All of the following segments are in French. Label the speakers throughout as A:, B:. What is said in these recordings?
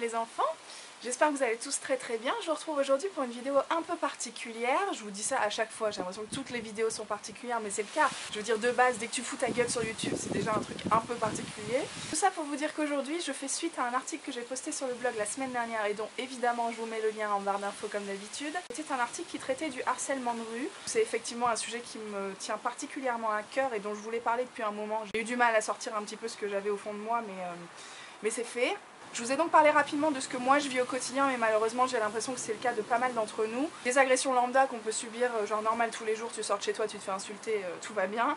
A: les enfants, j'espère que vous allez tous très bien. Je vous retrouve aujourd'hui pour une vidéo un peu particulière. Je vous dis ça à chaque fois, j'ai l'impression que toutes les vidéos sont particulières, mais c'est le cas. Je veux dire, de base, dès que tu fous ta gueule sur YouTube, c'est déjà un truc un peu particulier. Tout ça pour vous dire qu'aujourd'hui, je fais suite à un article que j'ai posté sur le blog la semaine dernière et dont évidemment je vous mets le lien en barre d'infos comme d'habitude. C'était un article qui traitait du harcèlement de rue. C'est effectivement un sujet qui me tient particulièrement à cœur et dont je voulais parler depuis un moment. J'ai eu du mal à sortir un petit peu ce que j'avais au fond de moi, mais c'est fait. Je vous ai donc parlé rapidement de ce que moi je vis au quotidien, mais malheureusement j'ai l'impression que c'est le cas de pas mal d'entre nous. Des agressions lambda qu'on peut subir, genre normal tous les jours, tu sors de chez toi, tu te fais insulter, tout va bien.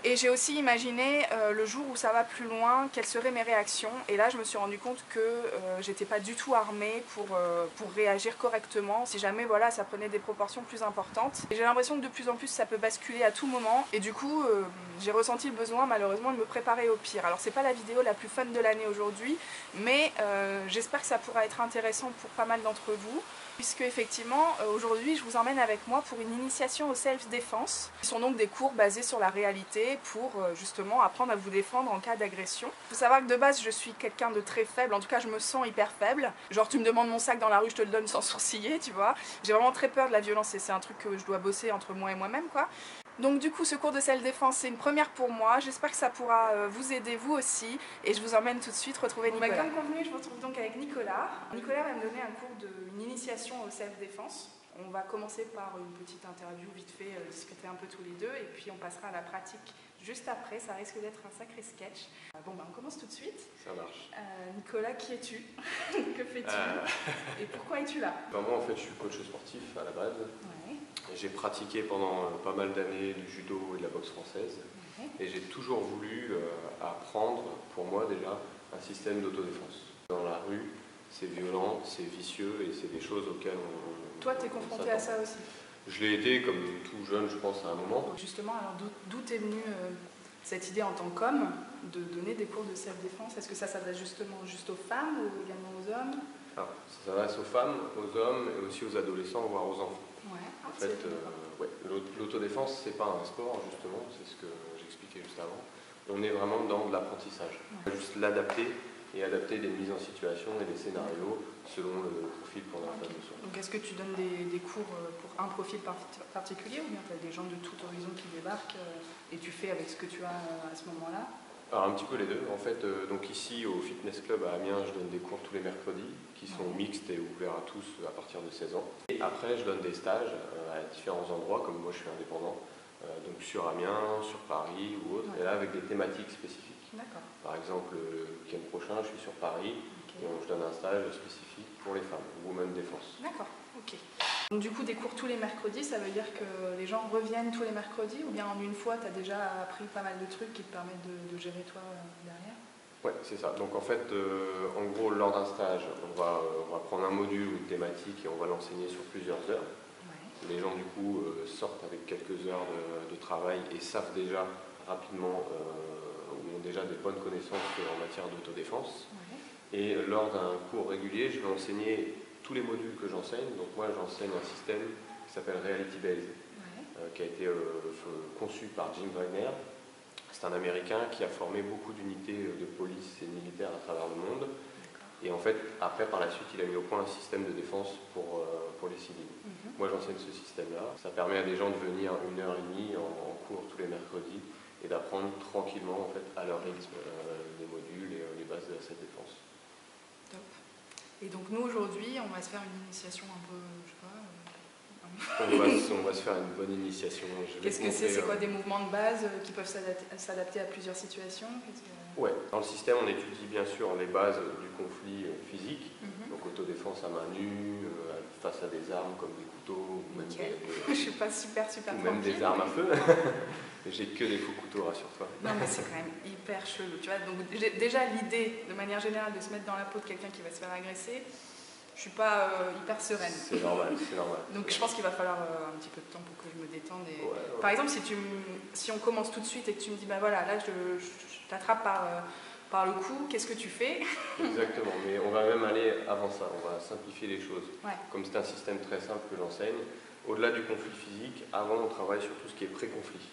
A: Et j'ai aussi imaginé le jour où ça va plus loin, quelles seraient mes réactions. Et là je me suis rendu compte que j'étais pas du tout armée pour réagir correctement, si jamais voilà, ça prenait des proportions plus importantes. Et j'ai l'impression que de plus en plus ça peut basculer à tout moment. Et du coup j'ai ressenti le besoin malheureusement de me préparer au pire. Alors c'est pas la vidéo la plus fun de l'année aujourd'hui, mais j'espère que ça pourra être intéressant pour pas mal d'entre vous. Puisque effectivement, aujourd'hui, je vous emmène avec moi pour une initiation au self-défense. Ce sont donc des cours basés sur la réalité pour justement apprendre à vous défendre en cas d'agression. Il faut savoir que de base, je suis quelqu'un de très faible, en tout cas je me sens hyper faible. Genre tu me demandes mon sac dans la rue, je te le donne sans sourciller, tu vois. J'ai vraiment très peur de la violence et c'est un truc que je dois bosser entre moi et moi-même, quoi. Donc du coup ce cours de self-défense c'est une première pour moi, j'espère que ça pourra vous aider vous aussi et je vous emmène tout de suite retrouver Nicolas. Comme convenu, je vous retrouve donc avec Nicolas. Nicolas va me donner un cours d'une initiation au self-défense. On va commencer par une petite interview vite fait, discuter un peu tous les deux et puis on passera à la pratique juste après, ça risque d'être un sacré sketch. Bon bah on commence tout de suite.
B: Ça marche.
A: Nicolas, qui es-tu? Que fais-tu? Et pourquoi es-tu là?
B: Moi en fait je suis coach sportif à la base.
A: Ouais.
B: J'ai pratiqué pendant pas mal d'années du judo et de la boxe française. Et j'ai toujours voulu apprendre, pour moi déjà, un système d'autodéfense. Dans la rue, c'est violent, c'est vicieux et c'est des choses auxquelles on...
A: Toi, t'es confronté à ça aussi?
B: Je l'ai été comme tout jeune, je pense, à un moment.
A: Justement, alors d'où t'es venue cette idée en tant qu'homme de donner des cours de self-défense? Est-ce que ça s'adresse justement juste aux femmes ou également aux hommes?
B: Alors, ça s'adresse aux femmes, aux hommes et aussi aux adolescents, voire aux enfants.
A: Ouais.
B: En fait, l'autodéfense, c'est pas un sport, justement, c'est ce que j'expliquais juste avant. On est vraiment dans de l'apprentissage. On va juste l'adapter et adapter des mises en situation et des scénarios selon le profil qu'on a en face de soi.
A: Donc est-ce que tu donnes des cours pour un profil particulier ou bien tu as des gens de tout horizon qui débarquent et tu fais avec ce que tu as à ce moment-là?
B: Alors un petit peu les deux. En fait, donc ici au Fitness Club à Amiens, je donne des cours tous les mercredis qui sont mixtes et ouverts à tous à partir de 16 ans. Et après, je donne des stages à différents endroits, comme moi je suis indépendant, donc sur Amiens, sur Paris ou autre, et là avec des thématiques spécifiques. Par exemple, le week-end prochain, je suis sur Paris et je donne un stage spécifique pour les femmes, Women Défense.
A: D'accord, ok. Donc du coup, des cours tous les mercredis, ça veut dire que les gens reviennent tous les mercredis ou bien en une fois, tu as déjà appris pas mal de trucs qui te permettent de gérer toi derrière?
B: Ouais, c'est ça. Donc en fait, en gros, lors d'un stage, on va prendre un module ou une thématique et on va l'enseigner sur plusieurs heures. Ouais. Les gens du coup sortent avec quelques heures de travail et savent déjà rapidement ou ont déjà des bonnes connaissances en matière d'autodéfense. Ouais. Et lors d'un cours régulier, je vais enseigner tous les modules que j'enseigne. Donc moi, j'enseigne un système qui s'appelle Reality Based, ouais. Qui a été conçu par Jim Wagner. C'est un Américain qui a formé beaucoup d'unités de police et militaires à travers le monde. Et en fait, après, par la suite, il a mis au point un système de défense pour les civils. Moi, j'enseigne ce système-là. Ça permet à des gens de venir 1h30 en cours tous les mercredis et d'apprendre tranquillement, en fait, à leur rythme, les modules et les bases de cette défense.
A: Top. Et donc nous, aujourd'hui, on va se faire une initiation un peu, je sais pas...
B: on va se faire une bonne initiation.
A: Qu'est-ce que c'est? C'est quoi des mouvements de base qui peuvent s'adapter à plusieurs situations?
B: Ouais, dans le système, on étudie bien sûr les bases du conflit physique, donc autodéfense à main nue, face à des armes comme des couteaux, ou même
A: je suis pas super
B: ou même des armes à feu. J'ai que des faux couteaux, rassure-toi.
A: Non mais c'est quand même hyper chelou, tu vois. Donc déjà l'idée, de manière générale, de se mettre dans la peau de quelqu'un qui va se faire agresser, je suis pas hyper sereine.
B: C'est normal, c'est normal.
A: Donc je pense qu'il va falloir un petit peu de temps pour que je me détende. Et...
B: Ouais.
A: Par exemple, si on commence tout de suite et que tu me dis, bah voilà, là je t'attrape par le cou, qu'est-ce que tu fais?
B: Exactement, mais on va même aller avant ça, on va simplifier les choses.
A: Ouais.
B: Comme c'est un système très simple que j'enseigne, au-delà du conflit physique, avant on travaille sur tout ce qui est pré-conflit.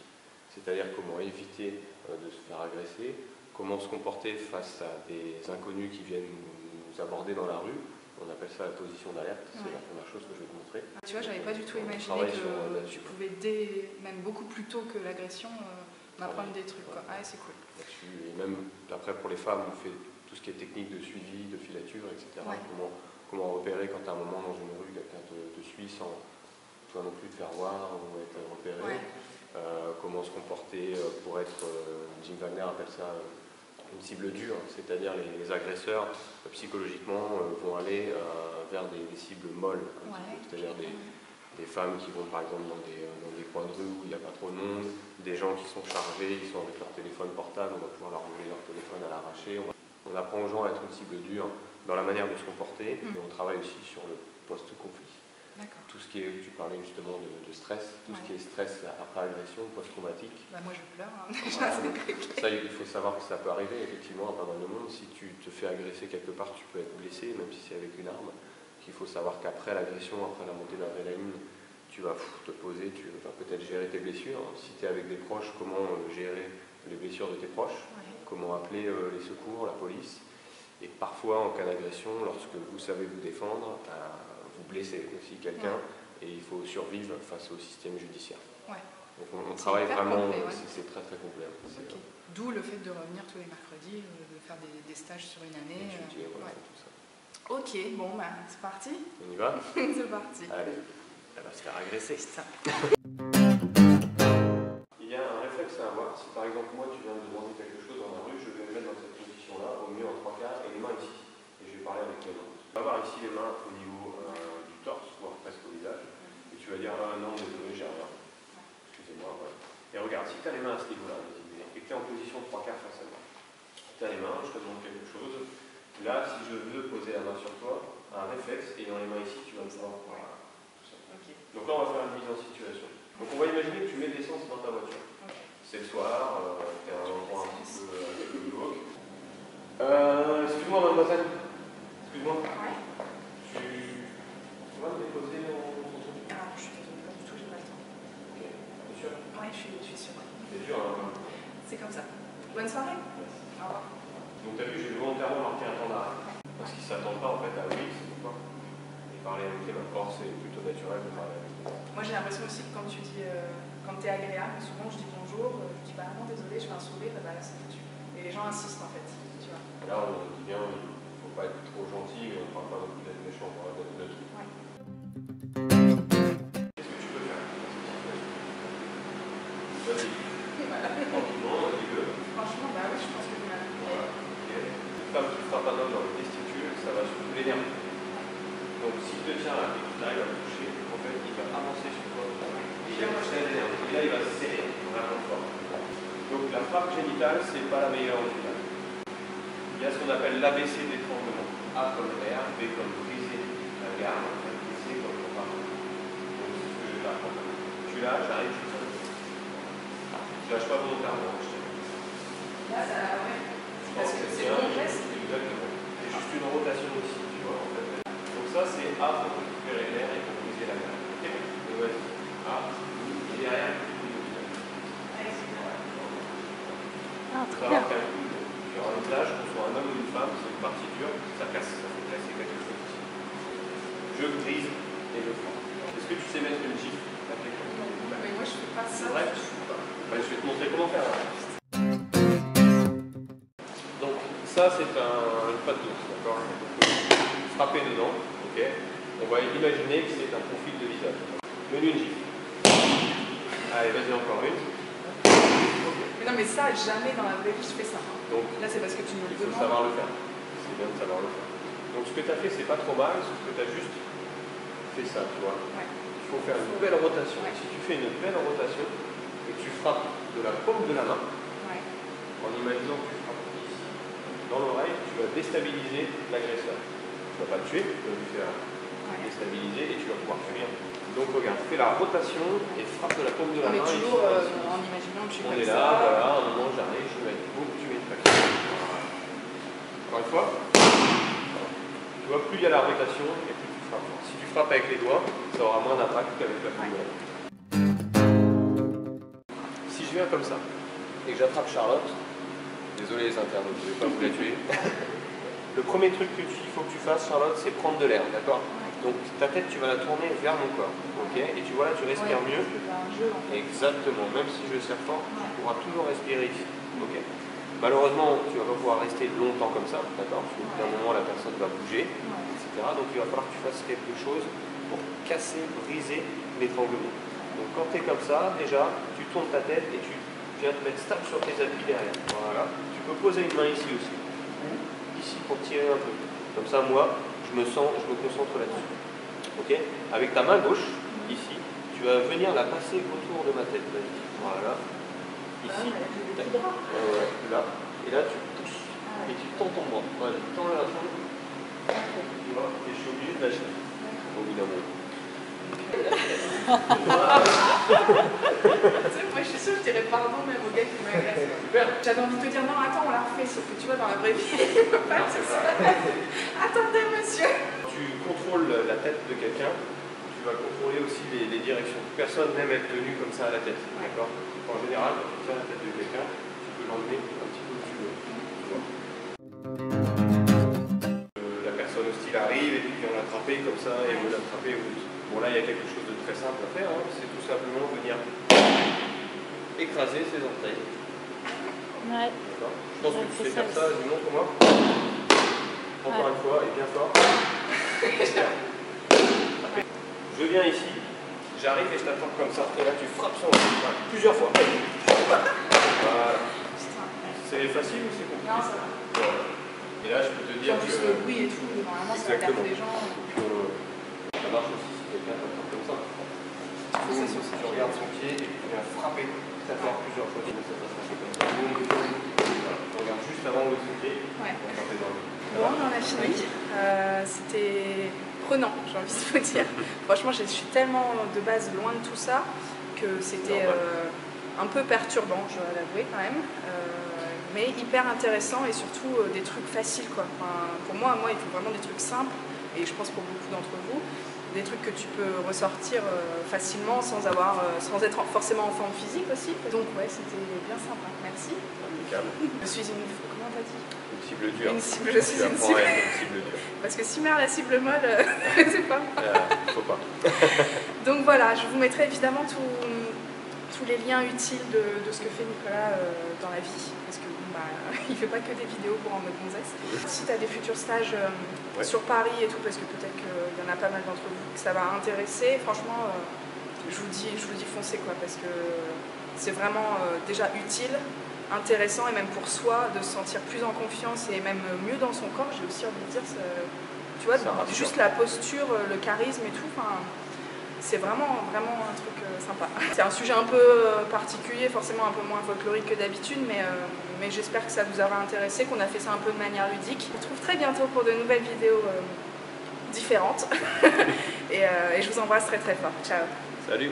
B: C'est-à-dire comment éviter de se faire agresser, comment se comporter face à des inconnus qui viennent nous vous abordez dans la rue, on appelle ça la position d'alerte, c'est la première chose que je vais te montrer.
A: Tu vois, j'avais pas du tout imaginé que tu pouvais, même beaucoup plus tôt que l'agression, m'apprendre des trucs. Quoi. Ah, c'est cool.
B: Et même après pour les femmes, on fait tout ce qui est technique de suivi, de filature, etc. Comment repérer quand à un moment dans une rue, quelqu'un te suit sans toi non plus te faire voir ou être repéré. Comment se comporter pour être, Jim Wagner appelle ça une cible dure, c'est-à-dire les agresseurs psychologiquement vont aller vers des cibles molles, c'est-à-dire des femmes qui vont par exemple dans des coins de rue où il n'y a pas trop de monde, des gens qui sont chargés, ils sont avec leur téléphone portable, on va pouvoir leur voler leur téléphone à l'arraché. On apprend aux gens à être une cible dure dans la manière de se comporter, et on travaille aussi sur le post-conflit. Tout ce qui est, tu parlais justement de stress, tout ce qui est stress après agression, post-traumatique.
A: Moi je pleure.
B: Ça, il faut savoir que ça peut arriver effectivement à pas mal de monde. Si tu te fais agresser quelque part, tu peux être blessé, même si c'est avec une arme. Il faut savoir qu'après l'agression, après la montée de l'adrénaline, tu vas te poser, tu vas peut-être gérer tes blessures. Si tu es avec des proches, comment gérer les blessures de tes proches, comment appeler les secours, la police. Et parfois, en cas d'agression, lorsque vous savez vous défendre, vous blessez aussi quelqu'un et il faut survivre face au système judiciaire. Donc on travaille vraiment, c'est très très complet.
A: D'où le fait de revenir tous les mercredis, de faire des stages sur une année.
B: Tout ça.
A: Ok, bon bah c'est parti.
B: On y va?
A: C'est parti.
B: Allez, elle va se faire agresser.
A: Ça.
B: Il y a un réflexe à avoir. Si par exemple moi tu viens me demander quelque chose dans la rue, je vais me mettre dans cette position-là, au mieux en 3/4, et les mains ici. Et je vais parler avec les mains. Tu vas avoir ici les mains au niveau du torse, voire presque au visage. Et tu vas dire non, désolé, j'ai rien. Excusez-moi, voilà. Et regarde, si tu as les mains à ce niveau-là, et que tu es en position 3/4 face à moi, tu as les mains, je te demande quelque chose. Là, si je veux poser la main sur toi, un réflexe, ayant les mains ici, tu vas me pouvoir voir. Donc là, on va faire une mise en situation. Donc on va imaginer que tu mets de l'essence dans ta voiture. C'est le soir, tu es à un endroit un petit peu glauque. Excuse-moi, mademoiselle. Excuse-moi. Tu vas me déposer
A: Ah, je suis désolée, pas du tout, j'ai pas le temps.
B: Ok, t'es sûr?
A: Oui, je suis sûre.
B: T'es sûr, hein?
A: C'est comme ça. Bonne soirée. Au revoir.
B: Donc t'as vu, j'ai volontairement marqué un temps d'arrêt. Parce qu'ils ne s'attendent pas en fait à oui, c'est pourquoi. Et parler avec les mains fortes, c'est plutôt naturel de parler avec les mains.
A: Moi j'ai l'impression aussi que quand tu dis, quand tu es agréable, souvent je dis bonjour, je dis bah non désolé, je fais un sourire, et bah là c'est foutu. Et les gens insistent en fait, tu vois.
B: Là on dit bien, il ne faut pas être trop gentil, mais on ne parle pas non plus d'être méchant, on parle d'être neutre. Qu'est-ce que tu peux faire dans cette situation? Vas-y. Tranquillement, dis-le.
A: Franchement, bah oui, je pense que voilà.
B: Une femme qui frappe un homme dans le testicule, ça va surtout l'énerver. Donc s'il te tient là et que tu arrives à le toucher, en fait il va avancer sur toi. Et il va très énervé. Et là il va se serrer vraiment fort. Donc la frappe génitale, c'est pas la meilleure au final. Il y a ce qu'on appelle l'ABC d'étranglement. A comme air, B comme briser la garde, et C comme combattre. Donc c'est ce que je vais t'apprendre. Tu lâches, j'arrive, je suis je lâche pas volontairement.
A: Là, ça, ouais. Parce que c'est un geste.
B: Exactement. C'est juste une rotation ici, tu vois, en fait. Donc ça, c'est A pour récupérer l'air et pour briser la garde. Ok. Donc vas-y. A, et derrière,
A: Très bien.
B: Sur un visage, qu'on soit un homme ou une femme, c'est une partie dure, ça casse, ça fait casser quelque chose ici. Je brise et je frappe. Est-ce que tu sais mettre une gifle?
A: Mais moi je fais pas ça.
B: C'est vrai? Je vais te montrer comment faire. Donc ça c'est une patte d'ours, d'accord? Frapper dedans, ok? On va imaginer que c'est un profil de visage. Donne une gifle. Allez, vas-y encore une.
A: Mais non mais ça, jamais dans la vraie vie je fais ça.
B: Donc,
A: là c'est parce que tu nous le
B: il faut
A: demandes.
B: savoir le faire. C'est bien de savoir le faire. Donc ce que tu as fait c'est pas trop mal, sauf que tu as juste fait ça, tu vois. Il faut faire une belle rotation. Si tu fais une belle rotation et que tu frappes de la paume de la main, en imaginant que tu frappes ici, dans l'oreille, tu vas déstabiliser l'agresseur. Tu ne vas pas le tuer, tu vas lui faire déstabiliser et tu vas pouvoir fuir. Donc regarde, fais la rotation et frappe de la paume de la main.
A: Mais toujours en imaginant que tu
B: on
A: fais
B: est
A: ça.
B: là, voilà, à un moment j'arrive, je vais mettre boum, tu mets une claque. Encore une fois. Tu vois, plus il y a la rotation et plus tu frappes. Si tu frappes avec les doigts, ça aura moins d'impact qu'avec la paume de la main. Si je viens comme ça et que j'attrape Charlotte, désolé les internautes, je ne vais pas vous la tuer. Le premier truc qu'il faut que tu fasses, Charlotte, c'est prendre de l'air, d'accord? Donc ta tête, tu vas la tourner vers mon corps, ok? Et tu vois là, tu respires mieux. Exactement, même si je serre fort, tu pourras toujours respirer ici, ok? Malheureusement, tu ne vas pas pouvoir rester longtemps comme ça, d'accord? Parce qu'au bout d'un moment, la personne va bouger, etc. Donc il va falloir que tu fasses quelque chose pour casser, briser l'étranglement. Donc quand tu es comme ça, déjà, tu tournes ta tête et tu viens te mettre stable sur tes appuis derrière. Voilà. Tu peux poser une main ici aussi, ou ici pour tirer un peu. Comme ça, moi, je me concentre là-dessus. Ok? Avec ta main gauche, ici, tu vas venir la passer autour de ma tête. Voilà. Ici. Là. Et là, tu pousses. Et tu tends ton bras. Voilà, tu tends la jambe. Tu vois? Et je suis obligé de lâcher. Au bout d'un moment.
A: Moi je suis sûre que je dirais pardon même au gars qui m'a agressé. J'avais envie de te dire non attends on la refait, sauf que tu vois dans la vraie vie il ne peut pas dire ça. Attendez monsieur.
B: Tu contrôles la tête de quelqu'un, tu vas contrôler aussi les directions. Personne n'aime être tenu comme ça à la tête, d'accord? En général quand tu tiens la tête de quelqu'un, tu peux l'emmener un petit peu où tu veux. La personne hostile arrive et puis vient l'attraper comme ça et veut l'attraper. Bon là il y a quelque chose de très simple à faire, hein. C'est tout simplement venir écraser ses orteils.
C: Ouais.
B: D'accord. Je pense que tu sais faire ça, dis montre-moi. Encore une fois, et bien fort. Je viens ici, j'arrive et je t'attrape comme ça, et là tu frappes son orteil, plusieurs fois. Voilà. C'est facile ou c'est compliqué?
A: Non, ça va.
B: Voilà. Et là je peux te dire que...
A: le bruit et tout, normalement ça va taper les gens.
B: Ça marche aussi si quelqu'un t'attrape comme ça. Tu regardes son pied et tu viens frapper très fort plusieurs fois. Ça passe comme ça. Voilà. Tu regardes juste avant le son pied.
A: Ouais.
B: Bon,
A: on en a fini. C'était prenant, j'ai envie de vous dire. Franchement, je suis tellement de base loin de tout ça que c'était un peu perturbant, je dois l'avouer quand même. Mais hyper intéressant et surtout des trucs faciles quoi. Enfin, pour moi, il faut vraiment des trucs simples et je pense pour beaucoup d'entre vous, des trucs que tu peux ressortir facilement sans être forcément en forme physique aussi. Donc ouais, c'était bien sympa. Merci.
B: Impeccable.
A: Je suis une... Comment t'as dit?
B: Une cible dure.
A: Je suis une cible.
B: Une cible dure.
A: Parce que Simer, la cible molle, c'est pas.
B: Faut pas.
A: Donc voilà, je vous mettrai évidemment tous les liens utiles de ce que fait Nicolas dans la vie. Parce que bon, il fait pas que des vidéos pour en mode gonzesse. Si tu as des futurs stages sur Paris et tout, parce que peut-être qu'il y en a pas mal d'entre vous que ça va intéresser, franchement, je vous dis foncez quoi, parce que c'est vraiment déjà utile, intéressant et même pour soi de se sentir plus en confiance et même mieux dans son corps. J'ai aussi envie de dire, tu vois, juste la posture, le charisme et tout. C'est vraiment un truc sympa. C'est un sujet un peu particulier, forcément un peu moins folklorique que d'habitude, mais j'espère que ça vous aura intéressé, qu'on a fait ça un peu de manière ludique. On se retrouve très bientôt pour de nouvelles vidéos différentes. et je vous embrasse très très fort. Ciao.
B: Salut.